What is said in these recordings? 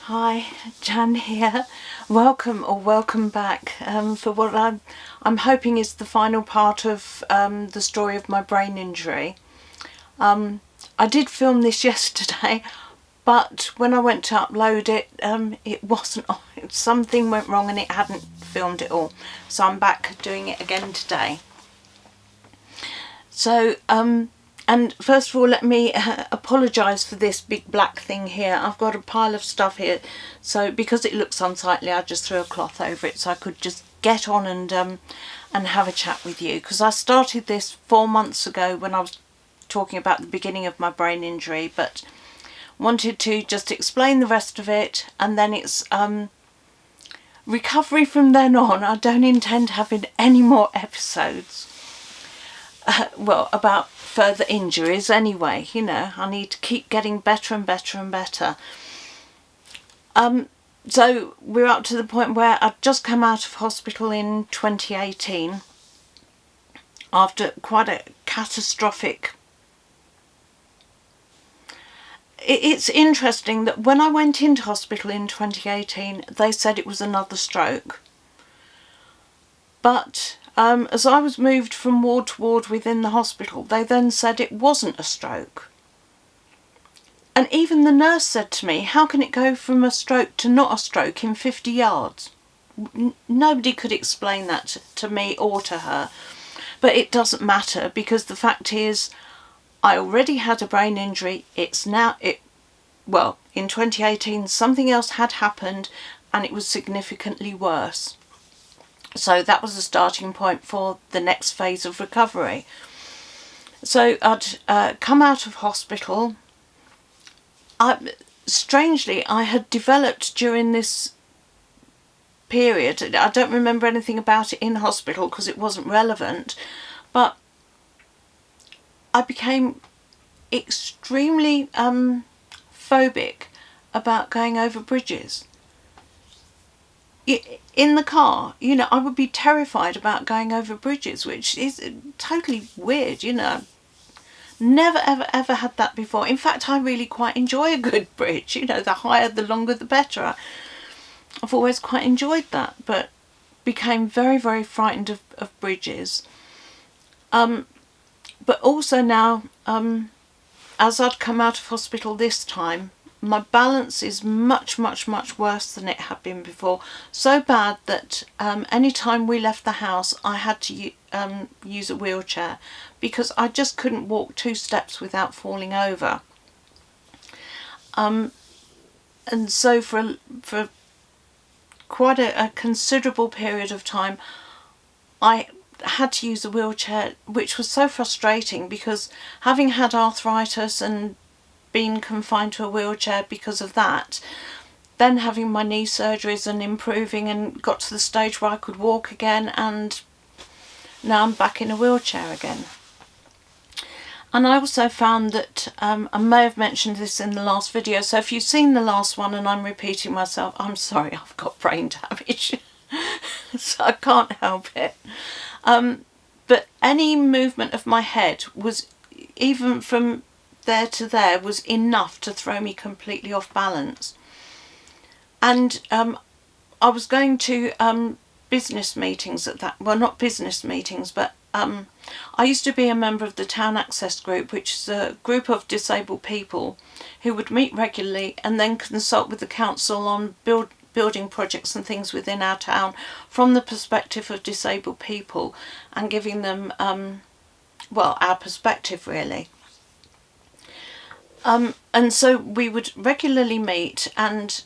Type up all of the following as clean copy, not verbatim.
Hi, Jan here. Welcome back for what I'm hoping is the final part of the story of my brain injury. I did film this yesterday, but when I went to upload it, it wasn't. Something went wrong and it hadn't filmed it all. So I'm back doing it again today. So and first of all, let me apologise for this big black thing here. I've got a pile of stuff here, so because it looks unsightly, I just threw a cloth over it so I could just get on and have a chat with you. Because I started this 4 months ago when I was talking about the beginning of my brain injury, but wanted to just explain the rest of it, and then it's recovery from then on. I don't intend having any more episodes. Well, about further injuries anyway, you know, I need to keep getting better and better and better. So we're up to the point where I'd just come out of hospital in 2018 after quite a catastrophic... It's interesting that when I went into hospital in 2018, they said it was another stroke. But as I was moved from ward to ward within the hospital, they then said it wasn't a stroke. And even the nurse said to me, how can it go from a stroke to not a stroke in 50 yards? Nobody could explain that to me or to her. But it doesn't matter, because the fact is, I already had a brain injury. It's now, well, in 2018, something else had happened and it was significantly worse. So that was the starting point for the next phase of recovery. So I'd come out of hospital. Strangely, I had developed during this period, I don't remember anything about it in hospital because it wasn't relevant, but I became extremely phobic about going over bridges. In the car, you know, I would be terrified about going over bridges, which is totally weird, you know. Never ever had that before. In fact, I really quite enjoy a good bridge, you know, the higher, the longer, the better. I've always quite enjoyed that, but became very frightened of bridges. But also now, as I'd come out of hospital this time, my balance is much worse than it had been before. So bad that any time we left the house, I had to use a wheelchair because I just couldn't walk 2 steps without falling over. And so for quite a considerable period of time, I had to use a wheelchair, which was so frustrating because having had arthritis and been confined to a wheelchair because of that, then having my knee surgeries and improving and got to the stage where I could walk again, and now I'm back in a wheelchair again. And I also found that, I may have mentioned this in the last video, so if you've seen the last one and I'm repeating myself, I'm sorry, I've got brain damage, so I can't help it. But any movement of my head was, even from there to there, was enough to throw me completely off balance. And I was going to business meetings at that, well, not business meetings, but I used to be a member of the Town Access Group, which is a group of disabled people who would meet regularly and then consult with the council on building projects and things within our town from the perspective of disabled people, and giving them, well, our perspective really. And so we would regularly meet, and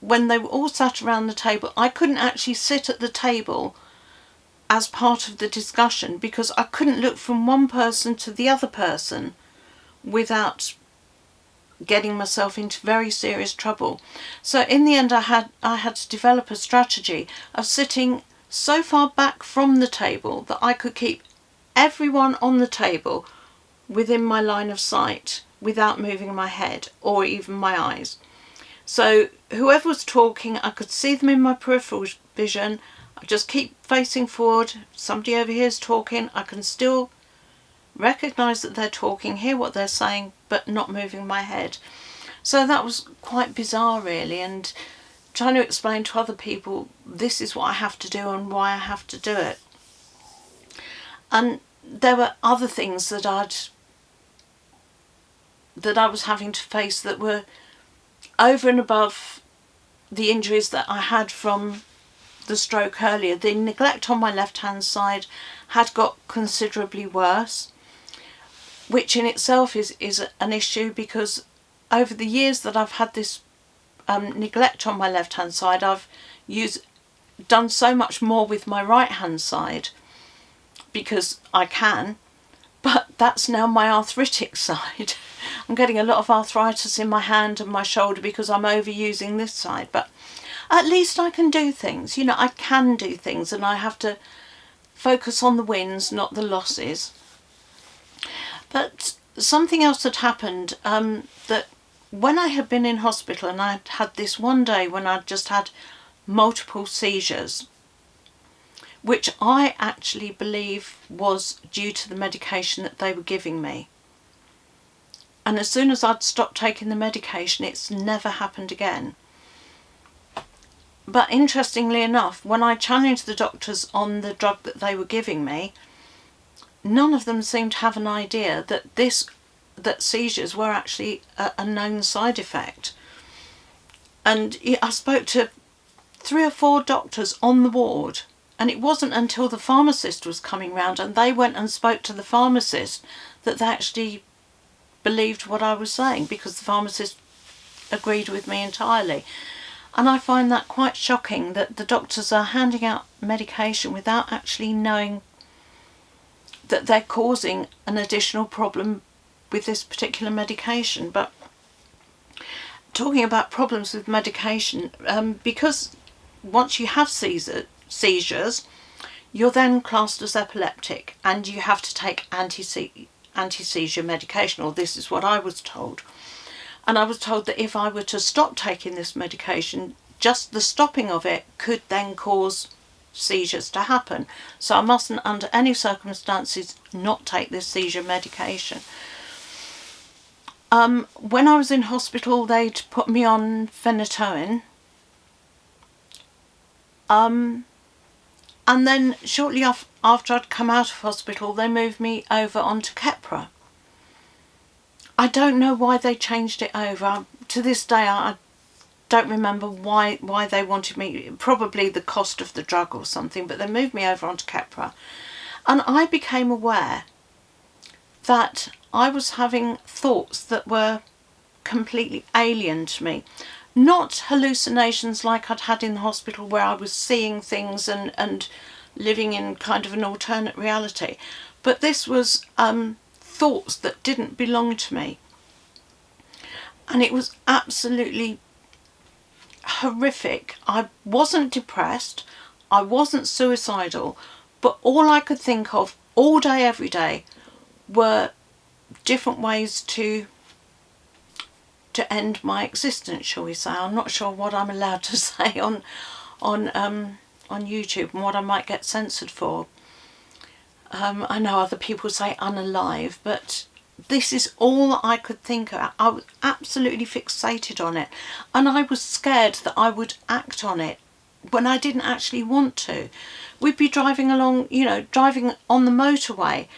when they were all sat around the table, I couldn't actually sit at the table as part of the discussion because I couldn't look from one person to the other person without getting myself into very serious trouble. So in the end, I had to develop a strategy of sitting so far back from the table that I could keep everyone on the table within my line of sight without moving my head or even my eyes. So whoever was talking, I could see them in my peripheral vision. I just keep facing forward. Somebody over here is talking. I can still recognise that they're talking, hear what they're saying, but not moving my head. So that was quite bizarre really, and trying to explain to other people this is what I have to do and why I have to do it. And there were other things that I was having to face that were over and above the injuries that I had from the stroke earlier. The neglect on my left hand side had got considerably worse, which in itself is an issue, because over the years that I've had this neglect on my left hand side, I've done so much more with my right hand side because I can, but that's now my arthritic side. I'm getting a lot of arthritis in my hand and my shoulder because I'm overusing this side, but at least I can do things. You know, I can do things, and I have to focus on the wins, not the losses. But something else had happened, that when I had been in hospital, and I had this one day when I'd just had multiple seizures, which I actually believe was due to the medication that they were giving me. And as soon as I'd stopped taking the medication, it's never happened again. But interestingly enough, when I challenged the doctors on the drug that they were giving me, none of them seemed to have an idea that seizures were actually a known side effect. And I spoke to 3 or 4 doctors on the ward, and it wasn't until the pharmacist was coming round and they went and spoke to the pharmacist that they actually believed what I was saying, because the pharmacist agreed with me entirely. And I find that quite shocking, that the doctors are handing out medication without actually knowing that they're causing an additional problem with this particular medication. But talking about problems with medication, because once you have seizures, you're then classed as epileptic and you have to take anti-seizure medication, or this is what I was told. And I was told that if I were to stop taking this medication, just the stopping of it could then cause seizures to happen. So I mustn't under any circumstances not take this seizure medication. When I was in hospital, they'd put me on phenytoin. And then shortly after I'd come out of hospital, they moved me over onto Keppra. I don't know why they changed it over. To this day, I don't remember why they wanted me. Probably the cost of the drug or something, but they moved me over onto Keppra. And I became aware that I was having thoughts that were completely alien to me. Not hallucinations like I'd had in the hospital, where I was seeing things and living in kind of an alternate reality. But this was thoughts that didn't belong to me. And it was absolutely horrific. I wasn't depressed, I wasn't suicidal, but all I could think of all day, every day, were different ways to end my existence, shall we say. I'm not sure what I'm allowed to say on YouTube and what I might get censored for. I know other people say unalive, but this is all I could think of. I was absolutely fixated on it, and I was scared that I would act on it when I didn't actually want to. We'd be driving along, driving on the motorway,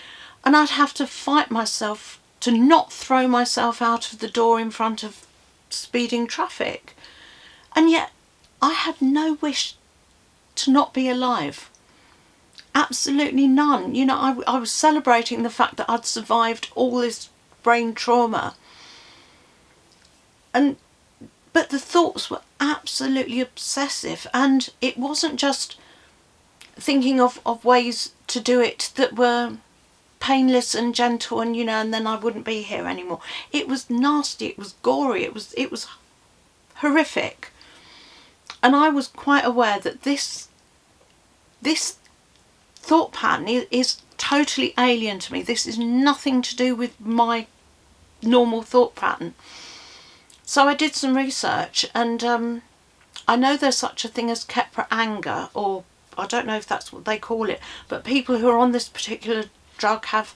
and I'd have to fight myself to not throw myself out of the door in front of speeding traffic. And yet I had no wish to not be alive. Absolutely none. I was celebrating the fact that I'd survived all this brain trauma. But the thoughts were absolutely obsessive, and it wasn't just thinking of ways to do it that were painless and gentle and and then I wouldn't be here anymore. It was nasty, it was gory, it was horrific. And I was quite aware that this thought pattern is totally alien to me. This is nothing to do with my normal thought pattern. So I did some research, and I know there's such a thing as Keppra anger, or I don't know if that's what they call it, but people who are on this particular drug have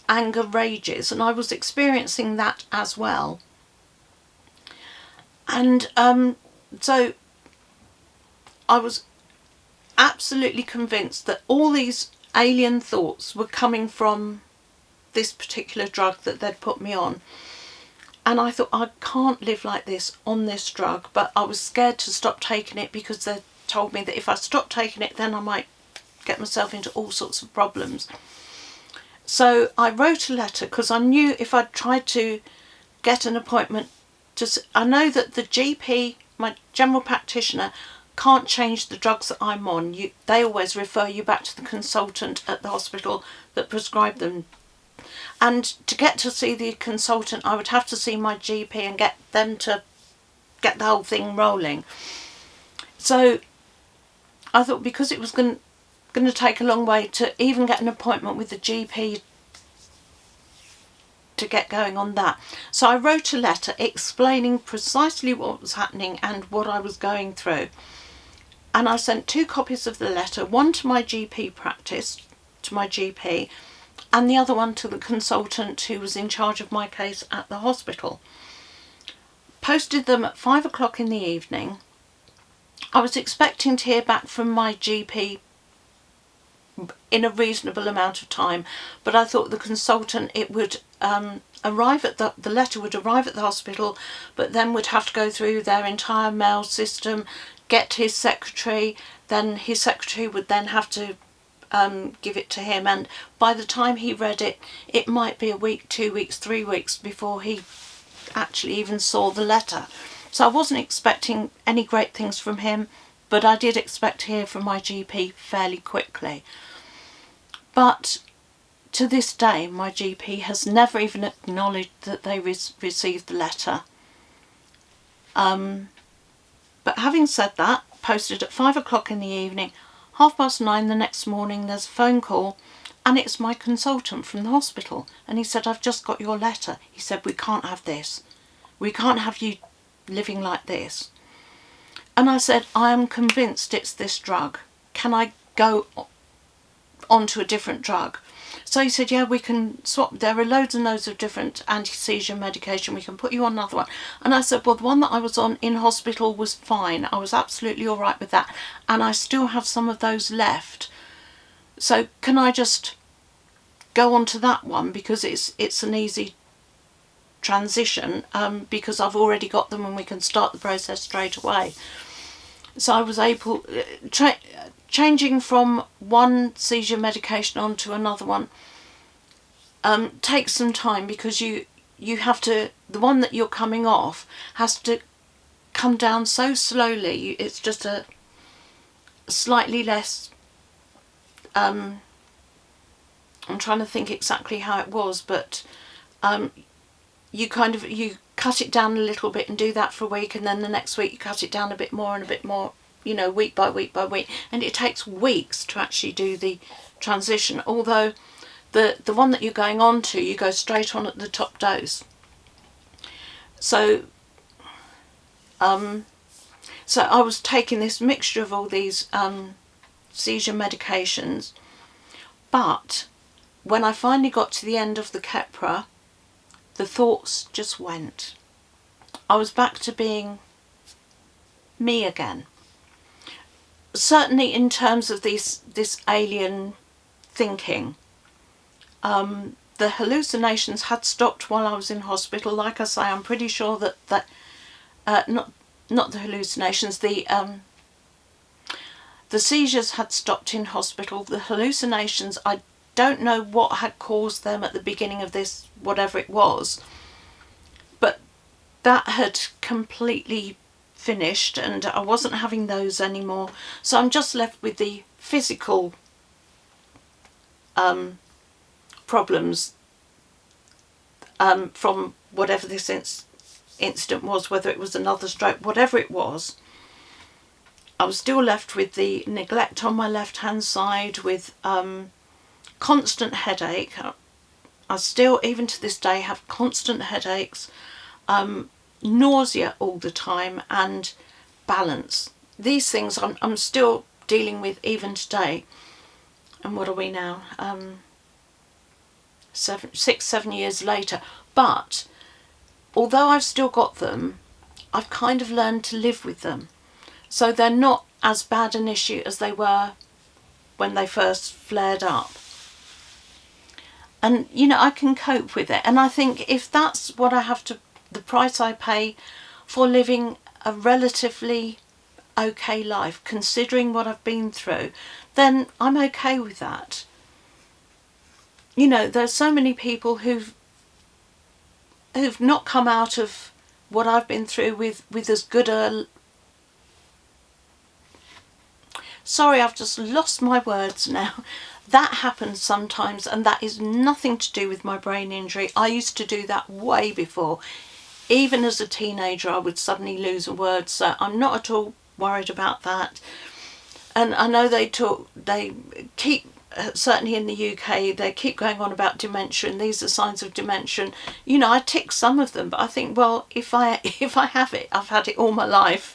anger rages, and I was experiencing that as well. And so I was absolutely convinced that all these alien thoughts were coming from this particular drug that they'd put me on. And I thought, I can't live like this on this drug, but I was scared to stop taking it because they told me that if I stopped taking it, then I might get myself into all sorts of problems. So I wrote a letter because I knew if I tried to get an appointment, I know that the GP, my general practitioner, can't change the drugs that I'm on. They always refer you back to the consultant at the hospital that prescribed them. And to get to see the consultant, I would have to see my GP and get them to get the whole thing rolling. So I thought, because it was going to take a long way to even get an appointment with the GP to get going on that. So I wrote a letter explaining precisely what was happening and what I was going through. And I sent 2 copies of the letter, one to my GP practice, to my GP, and the other one to the consultant who was in charge of my case at the hospital. Posted them at 5 o'clock in the evening. I was expecting to hear back from my GP in a reasonable amount of time, but I thought the consultant, it would arrive at the letter would arrive at the hospital, but then would have to go through their entire mail system, get his secretary, then his secretary would then have to give it to him, and by the time he read it, it might be a week, 2 weeks, 3 weeks before he actually even saw the letter. So I wasn't expecting any great things from him, but I did expect to hear from my GP fairly quickly. But to this day, my GP has never even acknowledged that they received the letter. But having said that, posted at 5 o'clock in the evening, 9:30 the next morning, there's a phone call, and it's my consultant from the hospital. And he said, I've just got your letter. He said, we can't have this. We can't have you living like this. And I said, I am convinced it's this drug. Can I go onto a different drug? So he said, yeah, we can swap. There are loads and loads of different anti-seizure medication. We can put you on another one. And I said, well, the one that I was on in hospital was fine. I was absolutely all right with that. And I still have some of those left. So can I just go on to that one, because it's an easy transition, because I've already got them and we can start the process straight away. So I was able, changing from one seizure medication onto another one takes some time, because you have to, the one that you're coming off has to come down so slowly. It's just a slightly less, I'm trying to think exactly how it was, but you cut it down a little bit and do that for a week, and then the next week you cut it down a bit more and a bit more, week by week by week, and it takes weeks to actually do the transition. Although the one that you're going on to, you go straight on at the top dose. So so I was taking this mixture of all these seizure medications, but when I finally got to the end of the Keppra, the thoughts just went. I was back to being me again. Certainly in terms of this alien thinking. The hallucinations had stopped while I was in hospital. Like I say, I'm pretty sure that not the hallucinations, the seizures had stopped in hospital. The hallucinations, I don't know what had caused them at the beginning of this, whatever it was, but that had completely finished and I wasn't having those anymore. So I'm just left with the physical problems from whatever this incident was, whether it was another stroke, whatever it was. I was still left with the neglect on my left hand side, with constant headache. I still, even to this day, have constant headaches, nausea all the time, and balance. These things I'm still dealing with even today. And what are we now? 6-7 years later. But although I've still got them, I've kind of learned to live with them. So they're not as bad an issue as they were when they first flared up. And, you know, I can cope with it. And I think if that's what I have to, the price I pay for living a relatively okay life, considering what I've been through, then I'm okay with that. You know, there's so many people who've not come out of what I've been through with as good a... Sorry, I've just lost my words now. That happens sometimes, and that is nothing to do with my brain injury. I used to do that way before. Even as a teenager, I would suddenly lose a word, so I'm not at all worried about that. And I know they keep, certainly in the UK, they keep going on about dementia, and these are signs of dementia. You know, I tick some of them, but I think, well, if I have it, I've had it all my life.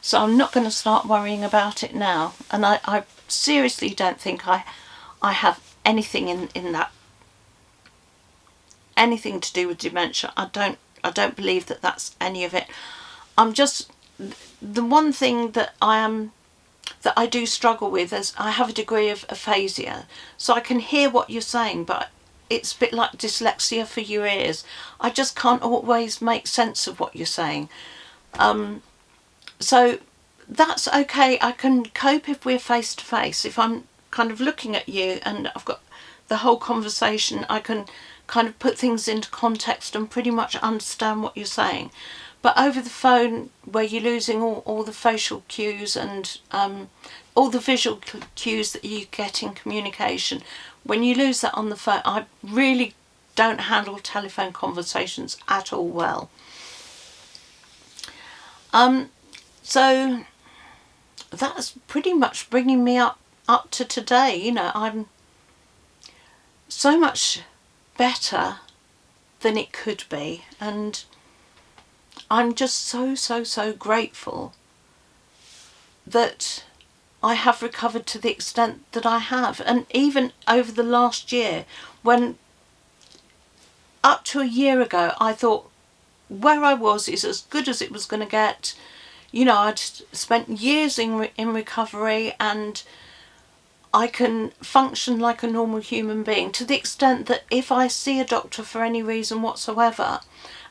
So I'm not going to start worrying about it now. And I seriously don't think I have anything in that, anything to do with dementia. I don't believe that that's any of it. I'm just, the one thing that I do struggle with is I have a degree of aphasia. So I can hear what you're saying, but it's a bit like dyslexia for your ears. I just can't always make sense of what you're saying. So that's okay. I can cope if we're face to face. If I'm kind of looking at you and I've got the whole conversation, I can kind of put things into context and pretty much understand what you're saying. But over the phone, where you're losing all the facial cues and all the visual cues that you get in communication, when you lose that on the phone, I really don't handle telephone conversations at all well. So that's pretty much bringing me up to today. You know, I'm so much better than it could be, and I'm just so grateful that I have recovered to the extent that I have. And even over the last year, when up to a year ago I thought where I was is as good as it was going to get. You know, I'd spent years in recovery, and I can function like a normal human being, to the extent that if I see a doctor for any reason whatsoever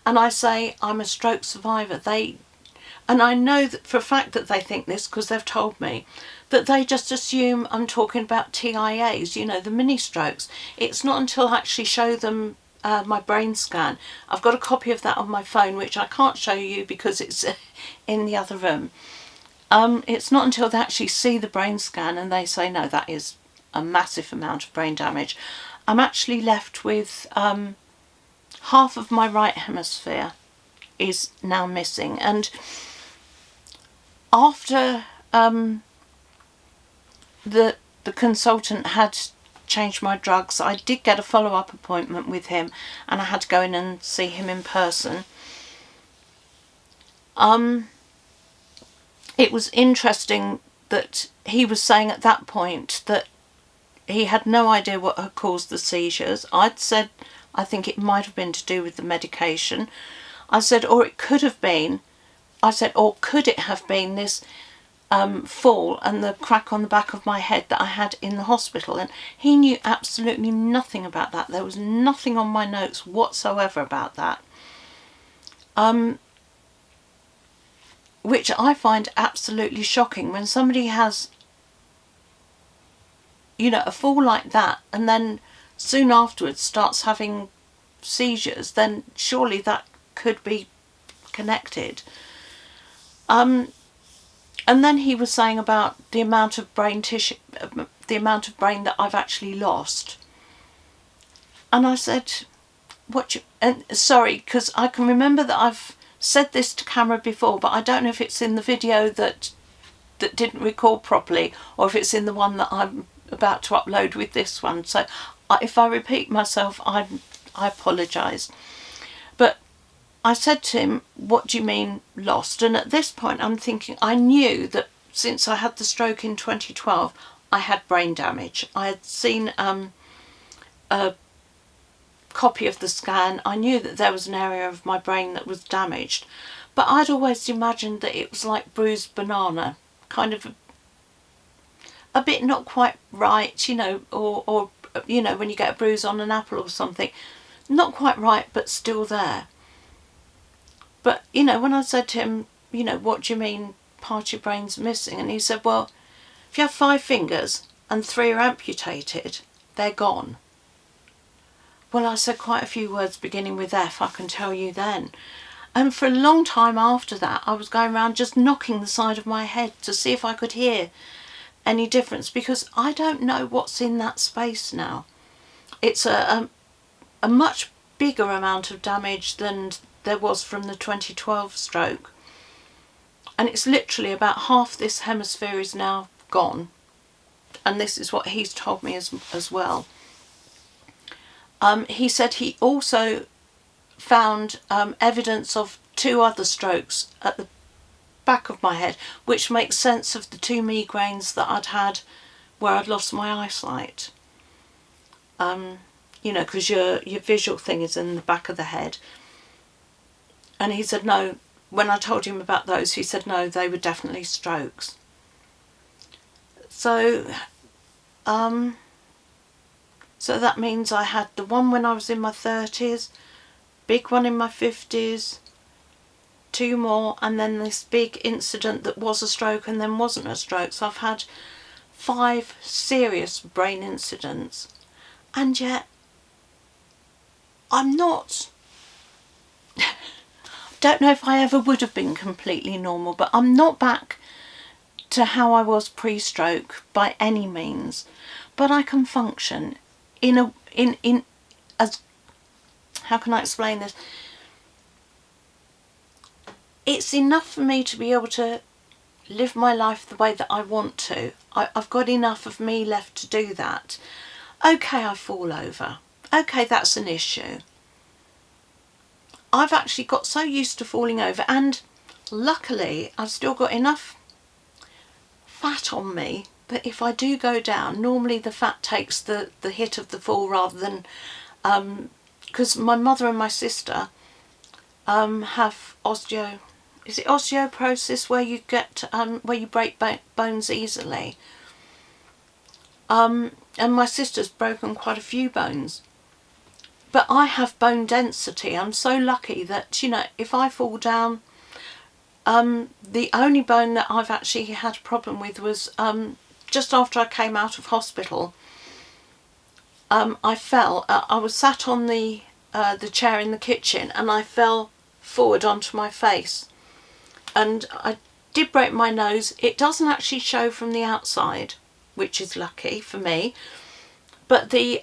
and I say I'm a stroke survivor, and I know that for a fact that they think this because they've told me, that they just assume I'm talking about TIAs, you know, the mini strokes. It's not until I actually show them my brain scan. I've got a copy of that on my phone, which I can't show you because it's in the other room. It's not until they actually see the brain scan and they say, no, that is a massive amount of brain damage. I'm actually left with half of my right hemisphere is now missing. And after the consultant had changed my drugs, I did get a follow-up appointment with him, and I had to go in and see him in person. It was interesting that he was saying at that point that he had no idea what had caused the seizures. I'd said I think it might have been to do with the medication. I said, or it could have been, I said, or could it have been this fall and the crack on the back of my head that I had in the hospital? And he knew absolutely nothing about that. There was nothing on my notes whatsoever about that. Which I find absolutely shocking. When somebody has, you know, a fall like that and then soon afterwards starts having seizures, then surely that could be connected. And then he was saying about the amount of brain tissue, the amount of brain that I've actually lost. And I said, and sorry, because I can remember that I've said this to camera before, but I don't know if it's in the video that didn't record properly, or if it's in the one that I'm about to upload with this one. So if I repeat myself, I apologise. But I said to him, what do you mean lost? And at this point I'm thinking, I knew that since I had the stroke in 2012, I had brain damage. I had seen a copy of the scan. I knew that there was an area of my brain that was damaged. But I'd always imagined that it was like bruised banana, kind of a bit not quite right, you know, or you know, when you get a bruise on an apple or something, not quite right, but still there. But, you know, when I said to him, you know, what do you mean part of your brain's missing? And he said, well, if you have 5 fingers and 3 are amputated, they're gone. Well, I said quite a few words beginning with F, I can tell you then. And for a long time after that, I was going around just knocking the side of my head to see if I could hear any difference, because I don't know what's in that space now. It's a much bigger amount of damage than there was from the 2012 stroke. And it's literally about half this hemisphere is now gone. And this is what he's told me as well. He said he also found evidence of 2 other strokes at the back of my head, which makes sense of the 2 migraines that I'd had where I'd lost my eyesight. You know, because your visual thing is in the back of the head. And he said no, when I told him about those, he said no, they were definitely strokes. So that means I had the one when I was in my 30s, big one in my 50s, 2 more, and then this big incident that was a stroke and then wasn't a stroke. So I've had 5 serious brain incidents, and yet I'm not, don't know if I ever would have been completely normal, but I'm not back to how I was pre-stroke by any means. But I can function in as, how can I explain this? It's enough for me to be able to live my life the way that I want to. I've got enough of me left to do that. Okay, I fall over. Okay, that's an issue. I've actually got so used to falling over, and luckily I've still got enough fat on me that if I do go down, normally the fat takes the hit of the fall rather than, because my mother and my sister have osteoporosis, where you get where you break bones easily. And my sister's broken quite a few bones. But I have bone density. I'm so lucky that, you know, if I fall down, the only bone that I've actually had a problem with was just after I came out of hospital. I fell. I was sat on the chair in the kitchen, and I fell forward onto my face, and I did break my nose. It doesn't actually show from the outside, which is lucky for me, but the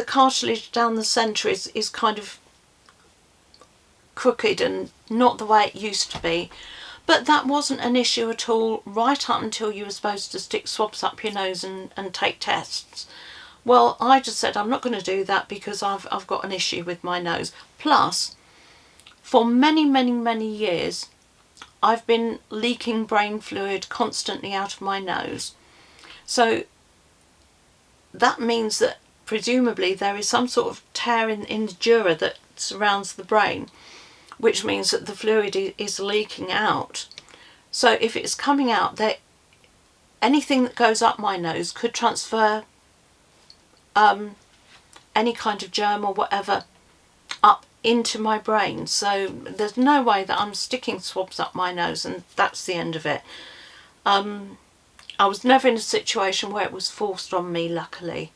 cartilage down the centre is kind of crooked and not the way it used to be. But that wasn't an issue at all right up until you were supposed to stick swabs up your nose and take tests. Well, I just said I'm not going to do that because I've got an issue with my nose. Plus, for many, many, many years, I've been leaking brain fluid constantly out of my nose. So that means that presumably there is some sort of tear in the dura that surrounds the brain, which means that the fluid is leaking out. So if it's coming out, anything that goes up my nose could transfer any kind of germ or whatever up into my brain. So there's no way that I'm sticking swabs up my nose and that's the end of it. I was never in a situation where it was forced on me, luckily.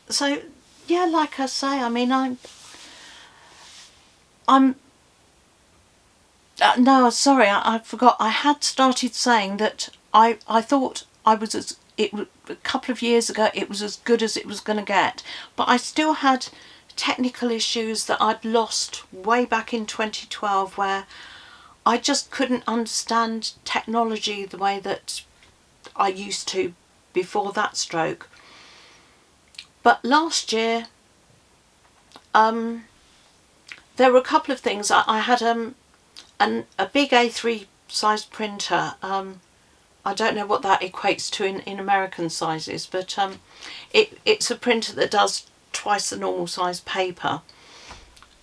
So yeah, like I say, I mean, no, sorry, I forgot. I had started saying that I thought I was a couple of years ago it was as good as it was going to get, but I still had technical issues that I'd lost way back in 2012, where I just couldn't understand technology the way that I used to before that stroke. But last year, there were a couple of things. I had a big A3 sized printer. I don't know what that equates to in American sizes, but it's a printer that does twice the normal size paper.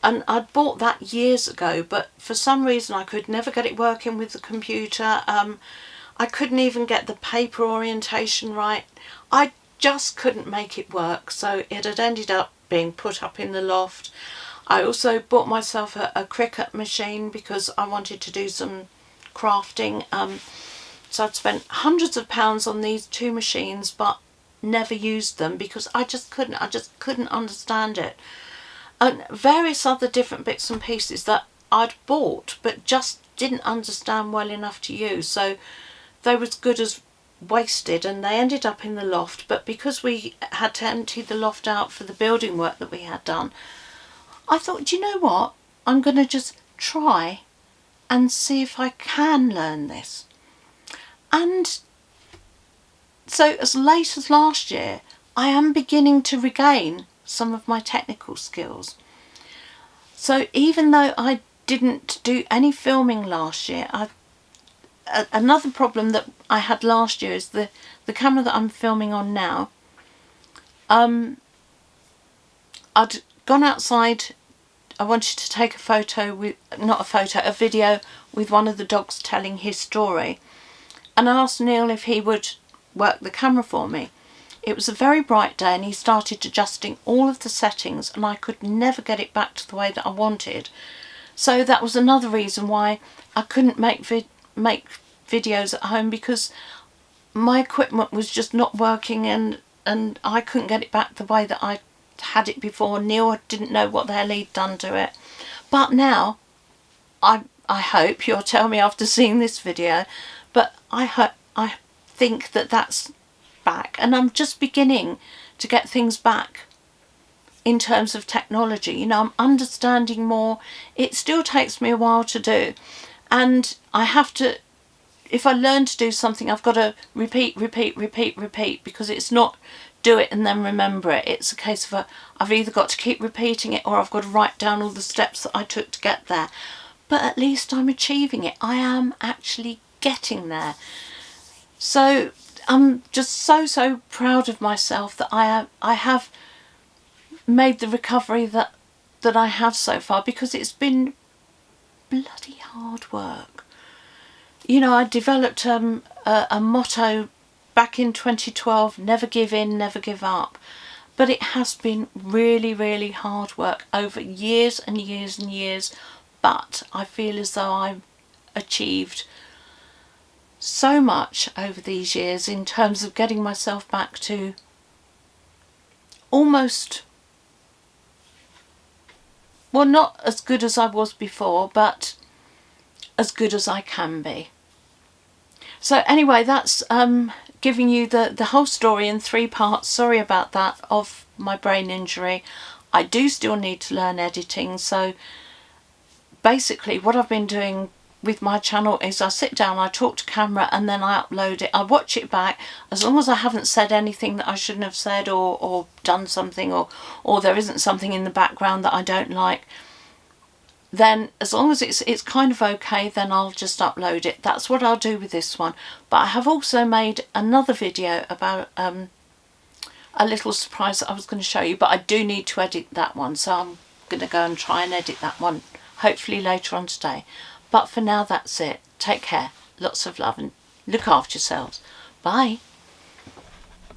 And I'd bought that years ago, but for some reason I could never get it working with the computer. I couldn't even get the paper orientation right. I just couldn't make it work, so it had ended up being put up in the loft. I also bought myself a Cricut machine because I wanted to do some crafting. So I'd spent hundreds of pounds on these two machines, but never used them because I just couldn't understand it. And various other different bits and pieces that I'd bought but just didn't understand well enough to use, so they were as good as wasted, and they ended up in the loft. But because we had to empty the loft out for the building work that we had done, I thought, do you know what, I'm going to just try and see if I can learn this. And so as late as last year, I am beginning to regain some of my technical skills. So even though I didn't do any filming last year, another problem that I had last year is the camera that I'm filming on now. I'd gone outside. I wanted to take a photo with, a video with one of the dogs telling his story, and I asked Neil if he would work the camera for me. It was a very bright day and he started adjusting all of the settings, and I could never get it back to the way that I wanted. So that was another reason why I couldn't make videos at home, because my equipment was just not working, and I couldn't get it back the way that I had it before. Neil didn't know what the hell he'd done to it. But now, I hope you'll tell me after seeing this video, but I think that that's back, and I'm just beginning to get things back in terms of technology. You know, I'm understanding more. It still takes me a while to do, and I have to, if I learn to do something, I've got to repeat, because it's not do it and then remember it. It's a case of I've either got to keep repeating it, or I've got to write down all the steps that I took to get there. But at least I'm achieving it. I am actually getting there. So I'm just so proud of myself that I have made the recovery that I have so far, because it's been bloody hard work. You know, I developed a motto back in 2012, never give in, never give up. But it has been really hard work over years and years and years. But I feel as though I've achieved so much over these years in terms of getting myself back to almost, well, not as good as I was before, but as good as I can be. So anyway, that's giving you the whole story in 3 parts. Sorry about that, of my brain injury. I do still need to learn editing. So basically what I've been doing with my channel is I sit down, I talk to camera, and then I upload it. I watch it back. As long as I haven't said anything that I shouldn't have said, or done something, or there isn't something in the background that I don't like, then as long as it's kind of okay, then I'll just upload it. That's what I'll do with this one. But I have also made another video about a little surprise that I was going to show you, but I do need to edit that one, so I'm going to go and try and edit that one hopefully later on today. But for now, that's it. Take care. Lots of love and look after yourselves. Bye.